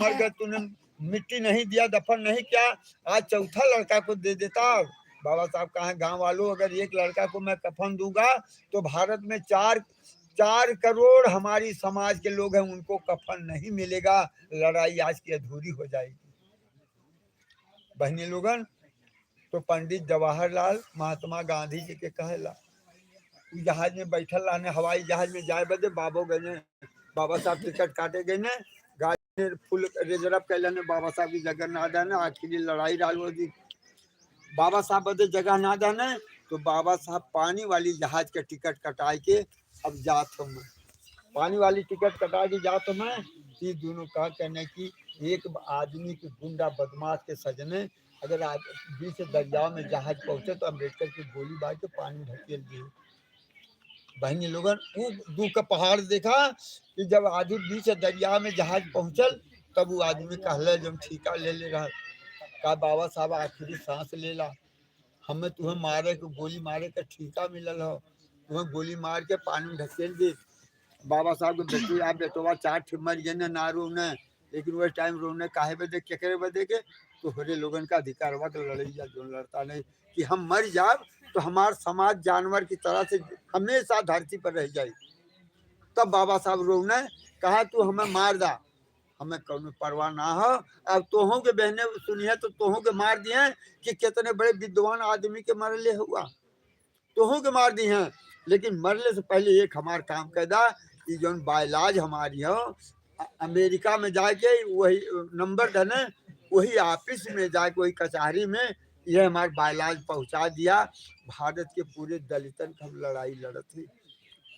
मर गए, तूने मिट्टी नहीं दिया, दफन नहीं किया, आज चौथा लड़का को दे देता। बाबा साहब कहा, गांव वालों, अगर एक लड़का को मैं कफन दूंगा तो भारत में 4 करोड़ हमारी समाज के लोग हैं, उनको कफन नहीं मिलेगा, लड़ाई आज की अधूरी हो जाएगी। बहनी लोगन, तो पंडित जवाहरलाल महात्मा गांधी जी के कहेला, जहाज में बैठल रहने, हवाई जहाज में जाए बदे बाबो गए, बाबा साहब टिकट काटे गए ने, गाड़ी फुल रिजर्व कैले ने, बाबा साहब की जगह ना देने, आखिरी लड़ाई डालो दी, बाबा साहब बदे जगह ना देने, तो बाबा साहब पानी वाली जहाज के टिकट कटाए के अब जात हूँ मैं, पानी वाली टिकट कटा के जात हूँ मैं। ये दोनों कहा कहने की, एक आदमी के गुंडा बदमाश के सजने अगर बीच दरिया में जहाज पहुंचे तो अम्बेडकर की गोली बार के पानी ढकेल दिए। बहनी लोगन, वो दू का पहाड़ देखा कि जब आदमी बीच दरिया में जहाज पहुंचल, तब वो आदमी कहले जब ठीका ले रहा, का बाबा साहब आखिरी सांस ले ला, हमें तुम्हें मारे के गोली मारे का ठीका मिलल हो, तुम्हें गोली मार के पानी में ढकेल दी। बाबा साहब के बेटी आप बेटवा 4 मर गए ना रोने, लेकिन वह टाइम रोने काहे बदे केकरे बदे के, तो हरे लोगन का अधिकार वक्त लड़ैया जो लड़ता नहीं कि हम मर जाए तो हमार समाज जानवर की तरह से हमेशा धरती पर रह जाए। तब बाबा साहब रोने कहा, तू हमें मार दा, हमें कौन परवाह ना हो, अब तोहों के बहने सुनिए तो तोहों के मार दिए कि कितने बड़े विद्वान आदमी के मरले हुआ, तोहों के मार दिए हैं, लेकिन मरने से पहले एक हमार काम कैदा, कि जो बाइलाज हमारी हो अमेरिका में जाके वही नंबर धने, वही ऑफिस में जाके वही कचहरी में ये हमारे बाइलाज पहुंचा दिया। भारत के पूरे दलितन की हम लड़ाई लड़त थी।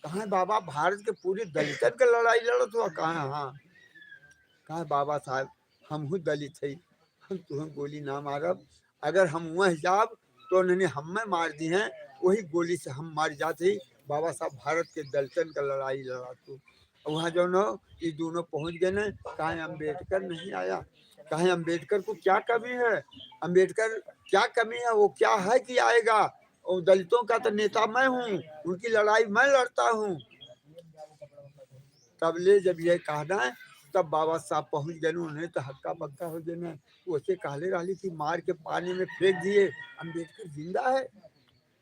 कहाँ बाबा, भारत के पूरे दलितन का लड़ाई लड़त हुआ कहाँ? हाँ, कहा बाबा साहब, हम दलित है, हम तुम्हें गोली ना मारब, अगर हम वह जाब तो उन्होंने हमें मार दी हैं, वही गोली से हम मार जाते। बाबा साहब भारत के दलितन का लड़ाई लड़ाते, वहाँ जो न ये दोनों पहुँच गए न, कहा अम्बेडकर नहीं आया, कहा अम्बेडकर को क्या कमी है, अम्बेडकर क्या कमी है, वो क्या है कि आएगा, और दलितों का तो नेता मैं हूँ, उनकी लड़ाई मैं लड़ता हूँ। तब ले जब ये कहना है, तब बाबा साहब पहुंच गए, उन्हें तो हक्का बक्का हो गए, उसे कहले रही थी मार के पानी में फेंक दिए, अम्बेडकर जिंदा है।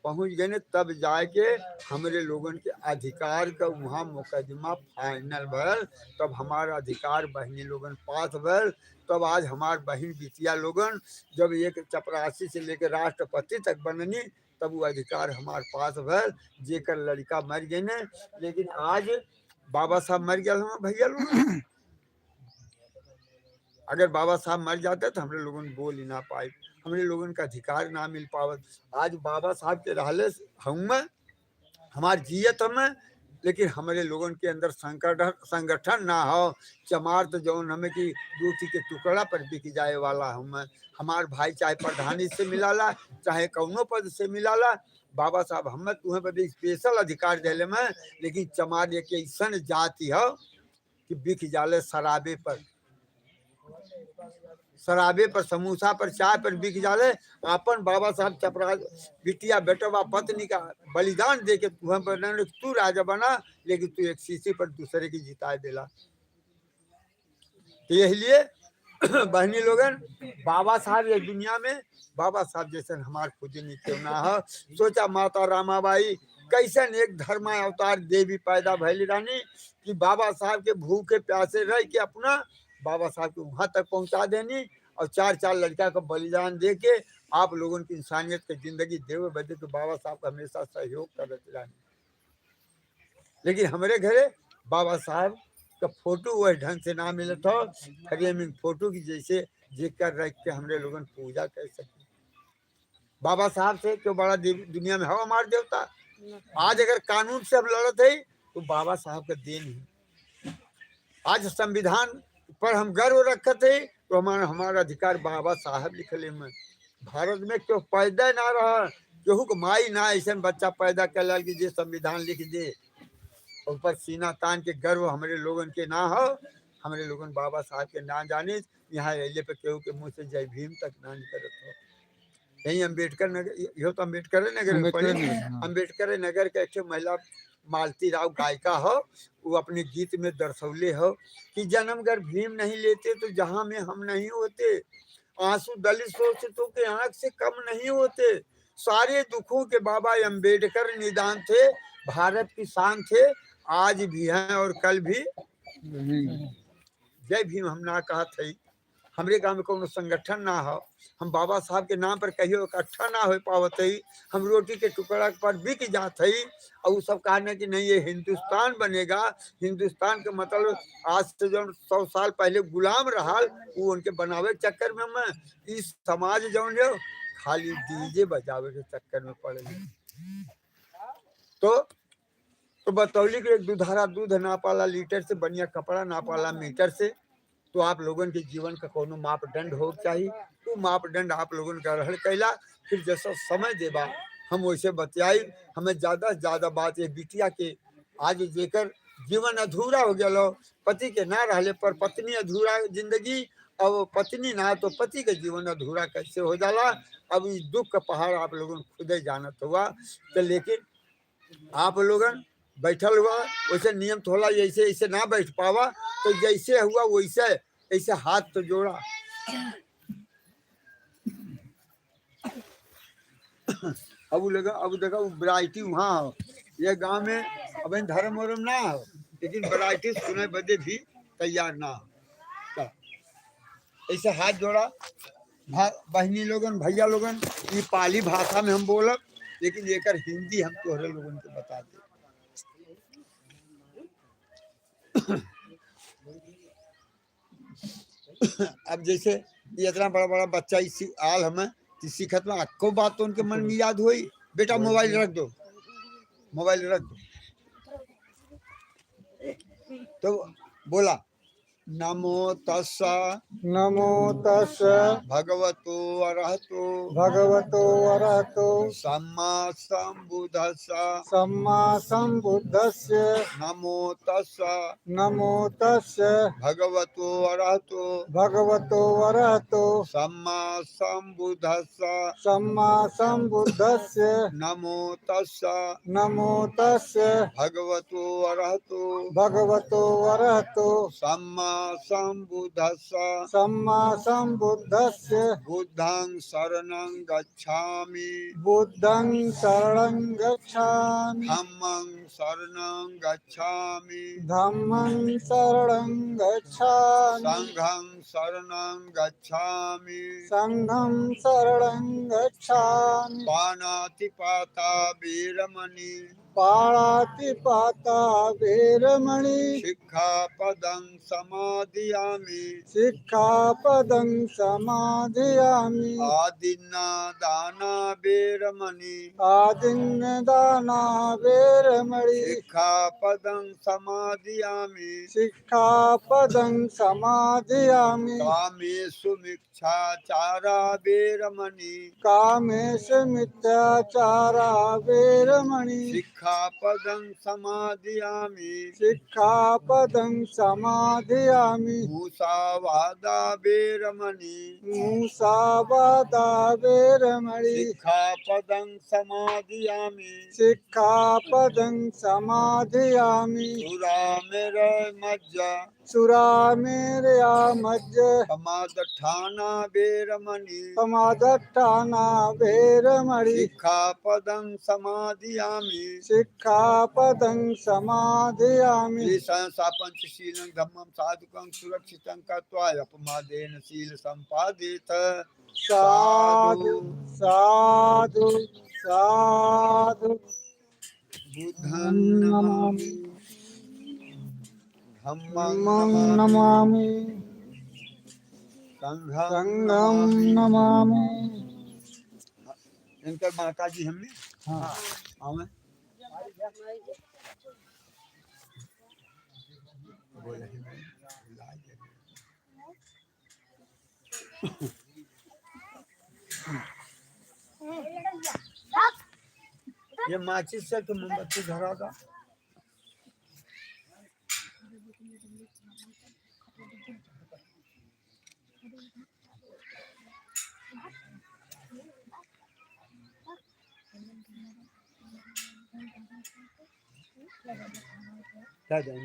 पहुंच गए तब जाके हमारे लोगन के अधिकार का वहाँ मुकदमा फाइनल भल, तब हमारा अधिकार बहनी लोगन पास भल। तब आज हमार बहन बिटिया लोगन जब एक चपरासी से लेकर राष्ट्रपति तक बननी, तब वो अधिकार हमारे पास भल, जेकर लड़का मर गए न, लेकिन आज बाबा साहब मर गया हम भैया लोग, अगर बाबा साहब मर जाते तो हमरे लोगन बोल ही ना पाए, हमरे लोगन का अधिकार ना मिल पावत। आज बाबा साहब के रहले हम हमार जियत हमें, लेकिन हमारे लोगन के अंदर संगठन ना हो, चमार तो जौन हमें की रोटी के टुकड़ा पर बिक जाए वाला हमें, हमार भाई चाहे प्रधानी से मिलाला चाहे कौनो पद से मिलाला, बाबा साहब हमें तुम्हें बदे स्पेशल अधिकार दिले में, लेकिन चमार एक ऐसा जाति हो कि बिक जाले शराबे पर, शराबे पर, समोसा पर, चाय पर बिक जाले। अपन बाबा साहब चपरा बिटिया बेटवा पत्नी का बलिदान दे के तुम्हें बना, तू राजा बना, लेकिन तू एक शीशी पर दूसरे की जिताए देला। तो यही लिए बहनी लोगन, बाबा साहब ये दुनिया में बाबा साहब जैसे हमारे पूजनी क्यों ना हो। सोचा माता रामाबाई कैसन एक धर्म अवतार देवी पैदा भैली रानी, कि बाबा साहब के भूखे प्यासे रह के अपना बाबा साहब के वहां तक पहुंचा देनी, और 4 लड़का का बलिदान दे के आप लोगों की इंसानियत की जिंदगी देवे बदे तो बाबा साहब का हमेशा सहयोग करते रहनी। लेकिन हमारे घरे बाबा साहब का फोटो वह ढंग से ना मिलत हो, फ्रेमिंग फोटो की जैसे जेकर रख के हमरे लोगन पूजा कर सके। बाबा साहब से क्यों बड़ा दुनिया में हवा मार देवता। आज अगर कानून से हम लड़त है तो बाबा साहब का देन है। आज संविधान पर हम गर्व रखते है तो हमारा अधिकार बाबा साहब लिखले में। भारत में क्यों पैदा ना रहा, केहू को माई ना ऐसा बच्चा पैदा कर कि जे संविधान लिख दे, ऊपर सीना तान के गर्व हमारे लोगन के ना हो, हमारे लोगन बाबा साहब के ना जाने, यहाँ अले पे केहू के मुँह से जय भीम तक ना निकलत हो। यही अम्बेडकर नगर, यो तो अम्बेडकर नगर में पड़ी, अम्बेडकर नगर के एक महिला मालती राव गायिका हो, वो अपने गीत में दर्शौले हो कि जन्म गर भीम नहीं लेते तो जहां में हम नहीं होते, आंसू दलित शोषितों के आंख से कम नहीं होते, सारे दुखों के बाबा अम्बेडकर निदान थे, भारत की शान थे, आज भी हैं और कल भी रहेंगे। जय भीम हम ना कहा थई, हमरे गांव में कोनो संगठन ना हो, हम बाबा साहब के नाम पर कहियो इकट्ठा ना हो पावत हई, हम रोटी के टुकड़ा पर बिक जात हई, और वो सब कहने कि नहीं ये हिंदुस्तान बनेगा, हिंदुस्तान के मतलब आज से जो 100 साल पहले गुलाम रहा, वो उनके बनावे के चक्कर में मैं इस समाज जौन जो खाली डीजे बजावे के चक्कर में पड़ गई। तो बतौली के एक दुधारा दूध ना पाला लीटर से, बढ़िया कपड़ा ना पाला मीटर से, तो आप लोगन के जीवन का कोनो मापदंड हो चाहिए, वो मापदंड आप लोगन का रहल कैला। फिर जैसा समय देबा हम वैसे बतियाई। हमें ज्यादा से ज्यादा बात ये बिटिया के आज जेकर जीवन अधूरा हो गया, पति के ना रहले पर पत्नी अधूरा जिंदगी, अब पत्नी ना तो पति के जीवन अधूरा कैसे हो जाला। अब इस दुख का पहाड़ आप लोगन खुदे जानत हुआ। तो लेकिन आप लोगन बैठल हुआ वैसे नियम थोड़ा ऐसे ऐसे ना बैठ पावा, तो जैसे हुआ वैसे ऐसे हाथ तो जोड़ा। अब लगा अब देखा वैरायटी वहाँ हो, ये गांव में अब धर्म वरम ना हो, लेकिन वैरायटी सुने बदे भी तैयार ना हो। ऐसे हाथ जोड़ा बहनी लोगन भैया लोगन, ये पाली भाषा में हम बोलब, लेकिन एकर हिंदी हम तोहरे लोगन के बता दे। अब जैसे ये इतना बड़ा बड़ा बच्चा इसी आल हमें सीखत में को बात तो उनके मन में याद हुई, बेटा मोबाइल रख दो, मोबाइल रख दो, तो बोला नमो तस्सा नमो तस् भगवतो अरहतो भगवतो अरहतो सम्मा सम्बुद्धस्सा सम्मा सम्बुद्धस्य नमो तस्सा नमो तस्य भगवतो अरहतो भगवतो अरहतो सम्मा सम्बुद्धस्सा सम्मा सम्बुद्धस्य नमो तस्सा नमो तस्य भगवतो अरहतो भगवतो अरहतो सम्मा सम्बुद्धस्सा सम्मा सम्बुद्धस्य बुद्धं शरणं गच्छामि बुद्धं शरणं गच्छामि धम्मं शरणं गच्छामि धम्मं शरणं गच्छामि संघं शरणं गच्छामि संघं शरणं गच्छामि पानातिपाता वीरमणि पाणातिपाता वीरमणि शिक्षापदं समादियामि सिक्खापदं समादयामि आदिन्नादाना वीरमणि आदिन्नदाना वीरमणि शिक्षापदं समादियामि सिक्खापदं समादयामि कामेषु मिच्छाचारा वीरमणि कामेषु मिथ्याचारा वीरमणि शिक्षापदं समादियामि सिक्खापदं समादयामि मूसावादा वीरमणि मूसावादा वीरमणि शिक्षापदं समादियामि सिक्खापदं समादयामि सुरामेरमज्जा सुरामेरया मज्ज समादठाना वीरमणि समादट्ठाना वीरमणि शिक्षापदं समादियामि सिक्खापदं समादयामि ईशांसा पंचशीलं धम्मं साधुकं सुरक्षितं कृत्वा अपमादेन शील संपादित साधु साधु साधु बुद्धं नमामि धम्मं धम्मं नमामि नमामि संघं संघं नमामि। नमामि। इनकर माता जी हमने हाँ हमें बोले ये माचिस से तो मोमबत्ती धरा था।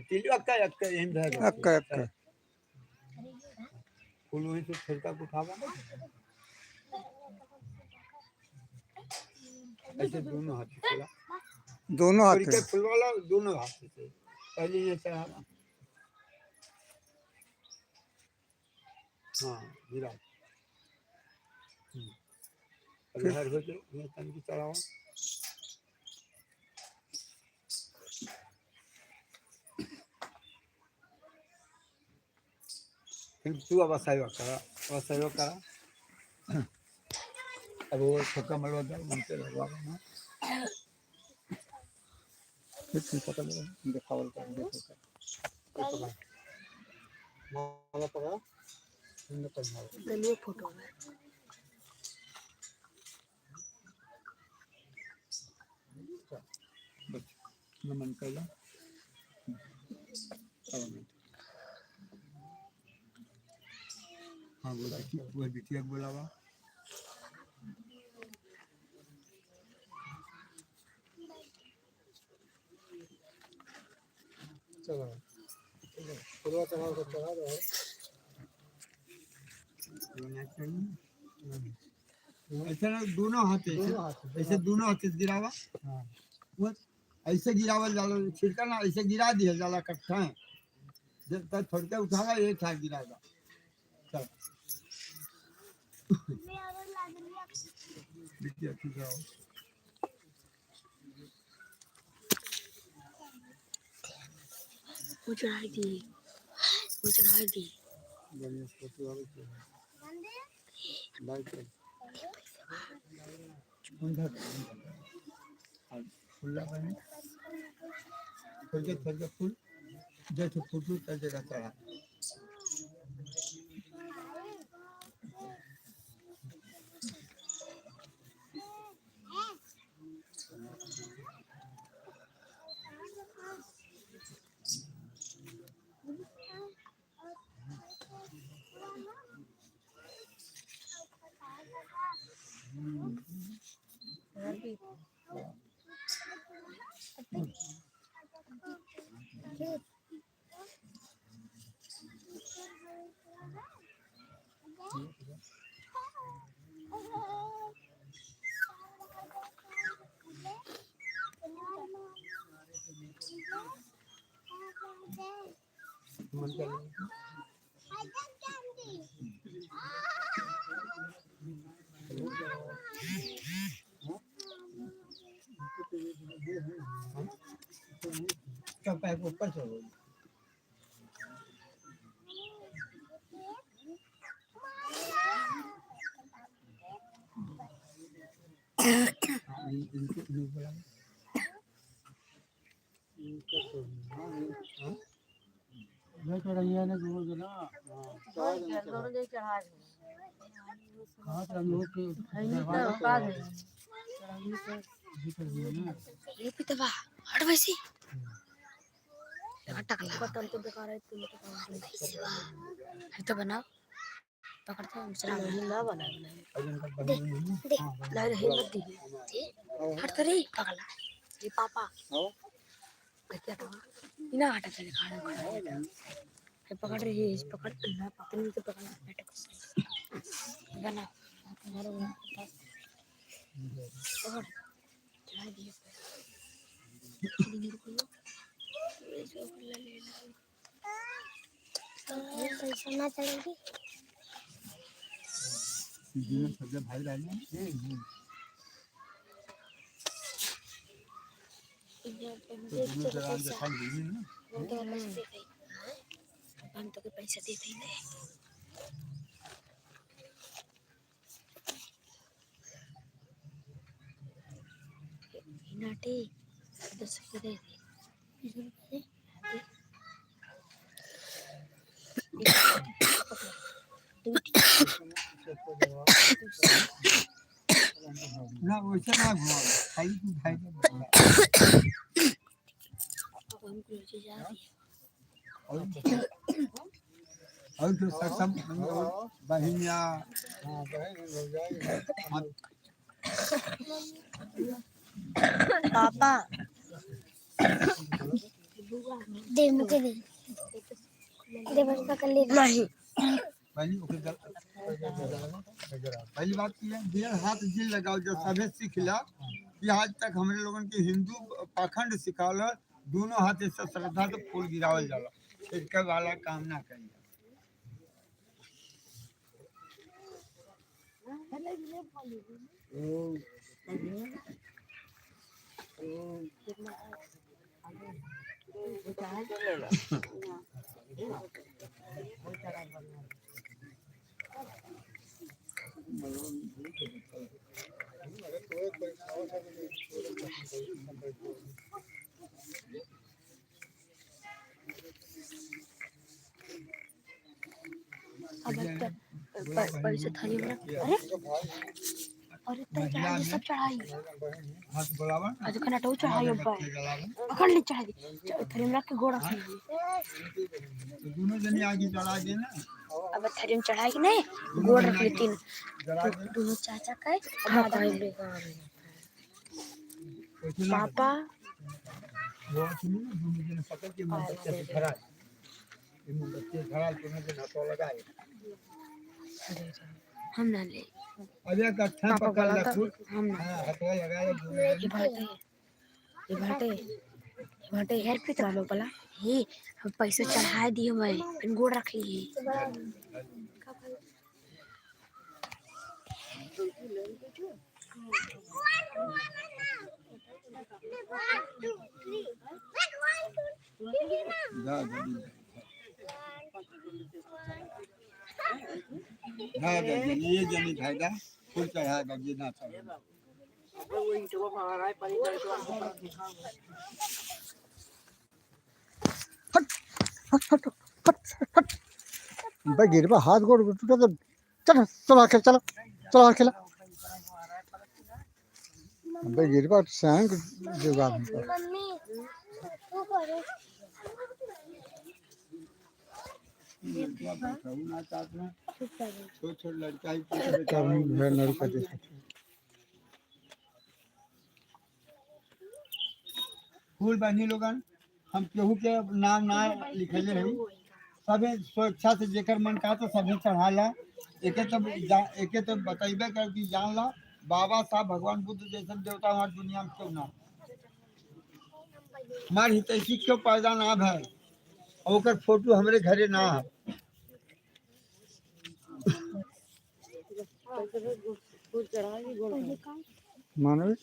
तिल अक्का एहन धर अक्का अक्का फूल वहीं से छिड़का के उठावा ऐसे दोनों हाथ से चला दोनों हाथ के फूल वाला दोनों हाथ से पहले ये चढ़ावा हाँ गिरा अभी हर हो जाए ये तन की चढ़ावा फिर तू अब सहयोग करा अब वो छोटा मलवा दे उनसे लगवा ना फिर पकड़ लो दिखावल कर देखो माला पकड़ा इनने पहना गलिए फोटो में नमन कैला हाँ वो बिटिया बोलावा चलो फुलवा चढ़ा दो चढ़ा दो ऐसे ना दोनों हाथ ऐसे दोनों हाथ से गिरावा वो ऐसे गिरावल जाला छिड़का ना ऐसे गिरा दिया जाला इकट्ठा जब तक थोड़ के उठावा एक साथ गिराएगा चल बिटिया ठीक है वो चढ़ाई दी गणेश फोटो वाले के लाइट उधर फूल बने थोड़ के फूल जैसे फूटू तर जगह चढ़ा मन कर कब पैर ऊपर चलो मैं तो रही है ना दूर ना दोनों जगह चढ़ा दे हाथ रंगों के ये पितवा हट वैसे टकला बटन तो बेकार है तुम तो बनाओ पकड़ते हैं मिश्रा ना बना दे ला रही मत दी हट करे पगला ये पापा क्या था इना हटा चले खाना खाना है पकड़ रही है पकड़ ना पकड़ तो पकड़ बैठ बना तुम्हारे पकड़ चढ़ा दिए ये पैसा ना चलेगी सब भाई रहने हम तो पैसा देते ही नहीं नाटी 10 रुपये दे ना वैसे ना घुमा खाली तू भाई और तो सब बहिनिया हाँ बहन हो जाएगी पापा दे मुझे दे बस पकड़ ले नहीं पहली पहली बात की है दिल हाथ दिल लगाओ जो सभी सीखला कि आज तक हमरे लोगन के हिंदू पाखंड सिखावल है, दोनों हाथ से श्रद्धा तो फूल गिरावल जाला, इसका वाला काम ना करिए। पैसे थाली में अरे अरे तो चढ़ाई सब चढ़ाई हाथ बोलावा आज का नटो चढ़ाई अब पकड़ ले चढ़ाई थाली में रख के घोड़ा खा तो दोनों जने आगे चढ़ा दे ना, अब थाली में चढ़ाई कि नहीं घोड़ा रख ले तीन दोनों चाचा का दादा पापा वो सुनो ना दोनों जने पकड़ के मोमबत्ती से खड़ा है, ये मोमबत्ती खड़ा तो ना देना तो लगाए हम ना ले अरे कट्ठा पकड़ ला खुद हम ना हां हथवा लगाए ये भाटे यार पे तो बोला हे हम पैसे चढ़ा दिए मैं फिर गोड़ रख लिए ये जनी फायदा फूल चढ़ा दे ना चढ़ा भाई गिर हाथ गोड़ टूटा तो चलो चलो खेल चलो चलो खेला भाई गिर सैंक जुगाड़ मम्मी तू करे छोट लड़का ही लड़का दे फूल बनी लोगन हम केहू के नाम ना लिखले रही सबे स्वेच्छा से जेकर मन का तो सभी चढ़ाला एके तो बतैबे कर कि जान ला बाबा साहब भगवान बुद्ध जैसे देवता हमारी दुनिया में क्यों ना हमार हितैषी क्यों पैदा ना है और ओकर फोटो हमरे घरे ना है मानवे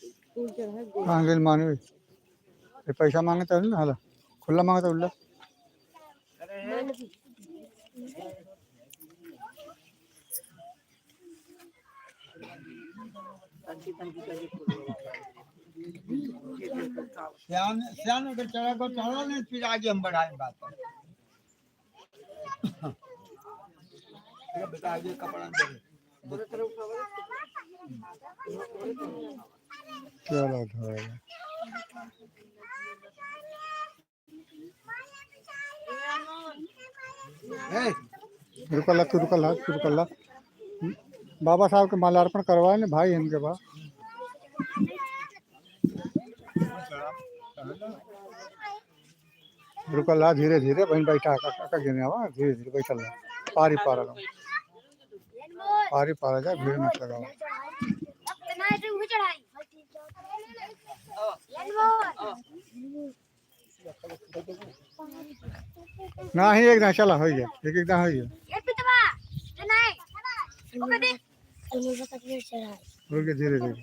कहाँ गेल मानवे ये पैसा मांगे तो ना हाला खुला मांगे तो उल्ला श्याम अगर चढ़ा को चढ़ा नहीं फिर आगे हम बढ़ाए बात बेटा आगे कपड़ा दे क्या बात है रुकल्ला तू रुकल्ला बाबा साहब के माल्यार्पण करवाए ने भाई इनके पास रुकल्ला धीरे धीरे बहन बैठा का गिने आवा धीरे धीरे बैठल पारी पारा जा भीड़ मत लगाओ ना ही एक ना चला हो गया एक ना हो गया धीरे धीरे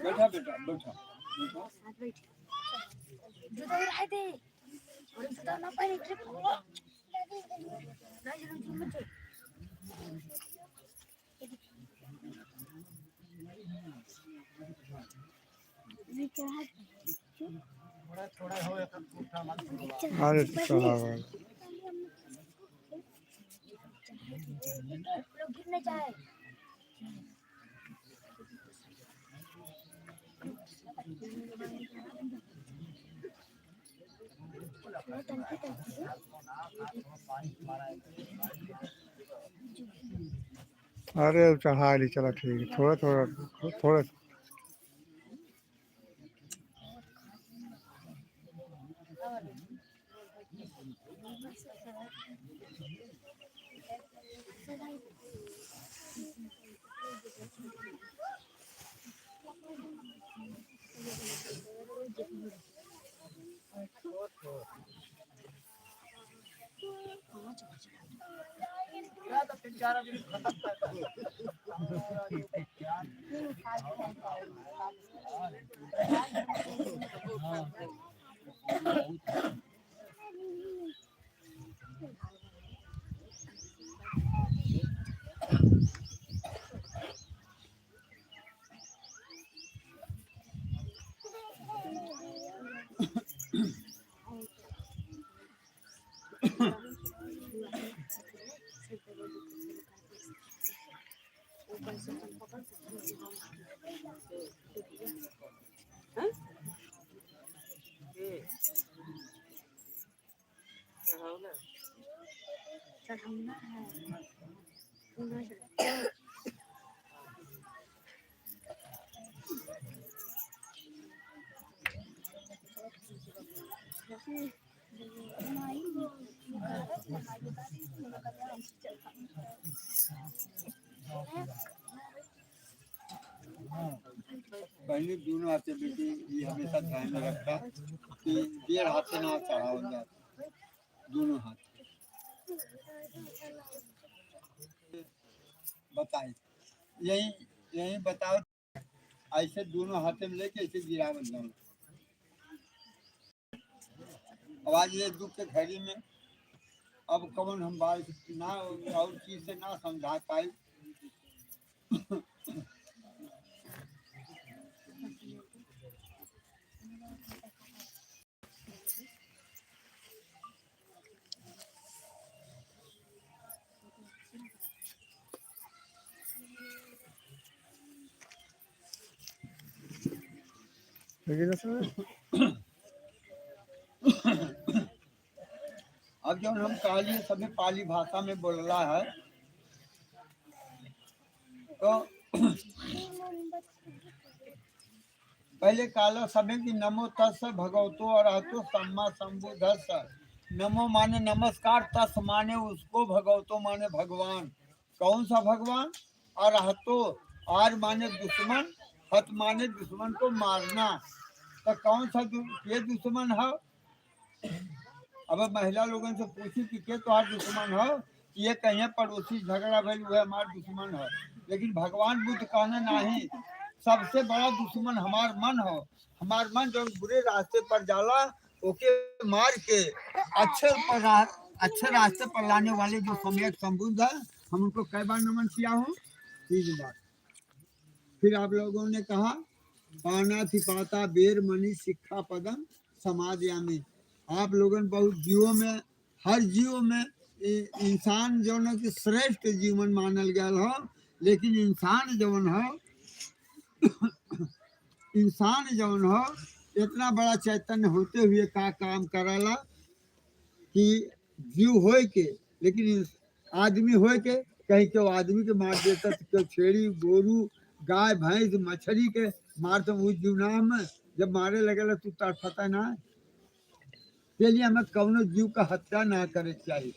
बैठा बेटा बैठा जुदा राह दे और जुदा ना पाहिजे ट्रिप नाही जरूर मत अरे चढ़ा लोग गिरने जाए अरे चढ़ा ली चला ठीक है थोड़ा थोड़ा थोड़ा चढ़ाना है पहले दोनों हाथ से बेटी ये हमेशा ध्यान में रखता कि 1.5 हाथ से ना चढ़ाओ जाए दोनों हाथ बताए यही यही बताओ ऐसे दोनों हाथ में लेके ऐसे गिरावत जाओ आवाज ये दुख के घड़ी में अब कौन हम बात ना और चीज से ना समझा पाए अब जब हम कहलिए सभी पाली भाषा में बोलला है तो पहले काला समय की नमो तस् भगवतो अरहतो सम्मा संबुद्धस्स नमो माने नमस्कार तस् माने उसको भगवतो माने भगवान कौन सा भगवान अरहतो आर माने दुश्मन हत माने दुश्मन को मारना तो कौन सा ये दुश्मन है अब महिला लोगों से पूछी कि के तुम्हार दुश्मन है ये कहीं पड़ोसी झगड़ा भइल हुए हमार दुश्मन है लेकिन भगवान बुद्ध कहने नहीं सबसे बड़ा दुश्मन हमार मन हो हमार मन जो बुरे रास्ते पर जाला ओके मार के अच्छे रास्ते पर लाने वाले जो सम्यक संबुद्ध है हम उनको कई बार नमन किया हूँ 3 बार फिर आप लोगों ने कहा पानातिपाता बेर मणि शिक्षा पदम समादयामी आप लोगों ने बहुत जीवों में हर जीव में इंसान जो न कि श्रेष्ठ जीवन मानल गया हो लेकिन इंसान जवन हो इंसान जवन हो इतना बड़ा चैतन्य होते हुए का काम कराला कि जीव होए के लेकिन आदमी होए के कहीं क्यों आदमी के मार देता तो क्यों छेड़ी गोरू गाय भैंस मछली के मार तो उस जुनाह में जब मारे लगेला तू तड़फता ना के लिए हमें कौनो जीव का हत्या ना करे चाहिए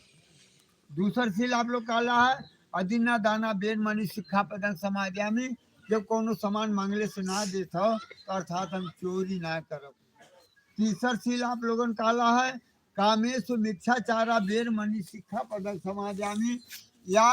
दूसर चीज आप लोग कहला है अदिना दाना बेन मनी शिक्षा प्रदान समाज में जब कोनो सामान मांगले से ना देता हो तो अर्थात हम चोरी ना करो तीसरा सील आप लोगों ने काला है कामेशु मिथ्याचारा बेर मणि शिक्षा पदक समाजामी। या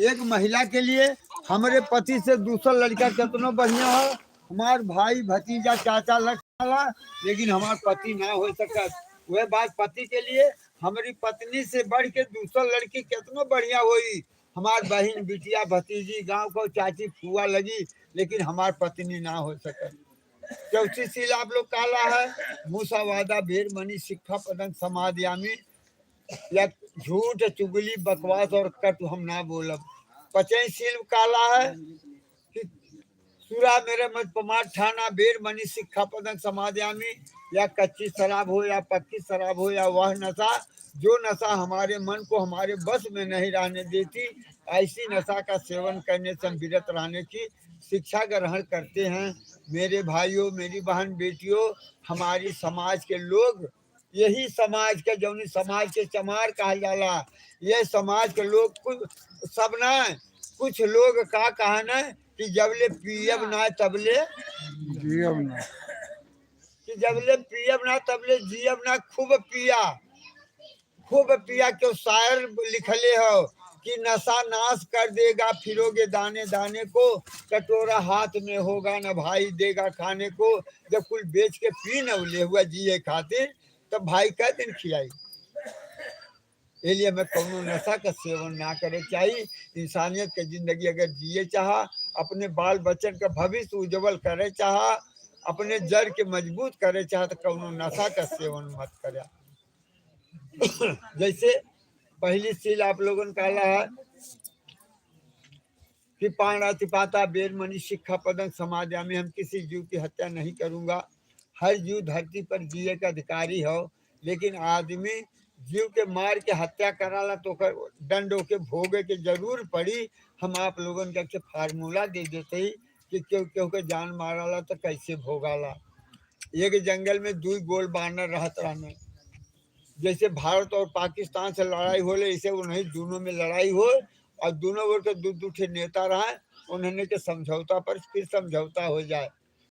एक महिला के लिए हमारे पति से दूसरा लड़का कितना बढ़िया हो, हमार भाई भतीजा चाचा लगता, लेकिन हमार पति ना हो सकत। वह बात पति के लिए हमारी पत्नी से बढ़ के दूसरा लड़की कितना बढ़िया हुई, हमार बहन बिटिया भतीजी गांव को चाची फुआ लगी, लेकिन हमार पत्नी ना हो सकत। चौथी सील आप लोग काला है मूसावादा भेर मनी शिक्षा पदन समाधियामी। या झूठ चुगली बकवास और कट हम ना बोलब। पचई सील काला है कि सूरा मेरे मत पमार ठाना बेर मनी शिक्षा पदन समाधियामी। या कच्ची शराब हो या पक्की शराब हो या वह नशा, जो नशा हमारे मन को हमारे बस में नहीं रहने देती, ऐसी नशा का सेवन करने से हम विरत रहने की शिक्षा ग्रहण करते हैं। मेरे भाइयों मेरी बहन बेटियों, हमारी समाज के लोग, यही समाज के जौनी समाज के चमार कहा जाला, ये समाज के लोग कुछ सब ना, कुछ लोग का कहना कि जबले पियब ना तबले जियब ना। कि जबले पियब ना तबले जियब ना। खूब पिया क्यों शायर लिखले हो कि नशा नाश कर देगा फिरोगे दाने दाने को, कटोरा हाथ में होगा न भाई देगा खाने को। जब कुल बेच के पी न ले हुआ जिए खातिर, तब भाई कै दिन खिलाई। इसलिए मैं कौनो नशा का सेवन ना करे चाहिए। इंसानियत के जिंदगी अगर जिए चाह, अपने बाल बच्चन का भविष्य उज्जवल करे चाह, अपने जड़ के मजबूत करे चाह, तो कौनो नशा का सेवन मत करे। जैसे पहली सील आप लोगों ने काला है कि पाणा तिपाता बेर मनी शिक्षा पदन समाजा में। हम किसी जीव की हत्या नहीं करूंगा। हर जीव धरती पर जिए का अधिकारी हो, लेकिन आदमी जीव के मार के हत्या कराला तो दंड के भोगे के जरूर पड़ी। हम आप लोगों के फार्मूला दे देते ही कि क्यों क्यों के जान माराला तो कैसे भोगाला। एक जंगल में दो गोल बानर रहत रहने, जैसे भारत और पाकिस्तान से लड़ाई हो ले, इसे उन्हें दोनों में लड़ाई हो और दोनों ओर के दो दो ठे नेता रहे, उन्होंने के समझौता पर फिर समझौता हो जाए।